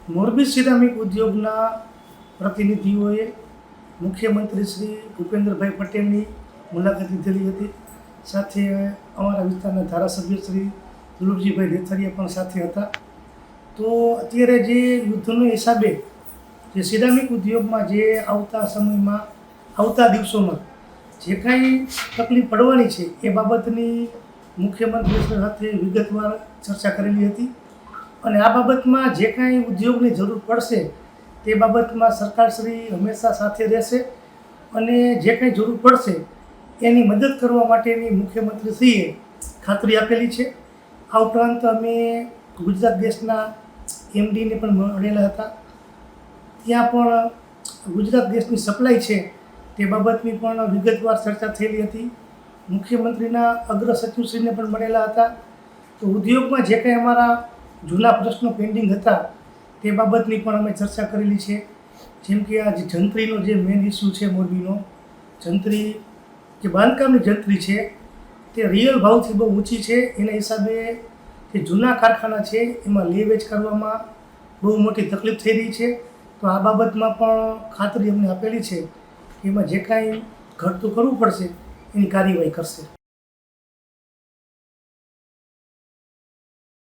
Morbi ceramic ઉદ્યોગના પ્રતિનિધિઓએ મુખ્યમંત્રી શ્રી ભૂપેન્દ્રભાઈ પટેલની મુલાકાત લીધેલી હતી. સાથે અમારા વિસ્તારના ધારાસભ્ય શ્રી દુલુભજીભાઈ લેથરિયા પણ સાથે હતા. તો અત્યારે જે યુદ્ધના હિસાબે જે સિરામિક ઉદ્યોગમાં જે આવતા સમયમાં આવતા દિવસોમાં જે કાંઈ તકલીફ પડવાની છે એ બાબતની મુખ્યમંત્રી સાથે વિગતવાર ચર્ચા કરેલી હતી. અને આ બાબતમાં જે કાંઈ ઉદ્યોગની જરૂર પડશે તે બાબતમાં સરકારશ્રી હંમેશા સાથે રહેશે અને જે કાંઈ જરૂર પડશે એની મદદ કરવા માટેની મુખ્યમંત્રીશ્રીએ ખાતરી આપેલી છે. આ ઉપરાંત અમે ગુજરાત ગેસના એમડીને પણ મળેલા હતા. ત્યાં પણ ગુજરાત ગેસની સપ્લાય છે તે બાબતની પણ વિગતવાર ચર્ચા થયેલી હતી. મુખ્યમંત્રીના અગ્ર સચિવશ્રીને પણ મળેલા હતા. તો ઉદ્યોગમાં જે કંઈ અમારા જૂના પ્રશ્નો પેન્ડિંગ હતા તે બાબતની પણ અમે ચર્ચા કરેલી છે. જેમ કે આ જે જંત્રીનો જે મેઇન ઇસ્યુ છે, મોરબીનો જંત્રી જે બાંધકામની જંત્રી છે તે રિયલ ભાવથી બહુ ઊંચી છે. એના હિસાબે જે જૂના કારખાના છે એમાં લે વેચ કરવામાં બહુ મોટી તકલીફ થઈ રહી છે. તો આ બાબતમાં પણ ખાતરી અમને આપેલી છે કે એમાં જે કાંઈ ઘટતું કરવું પડશે એની કાર્યવાહી કરશે.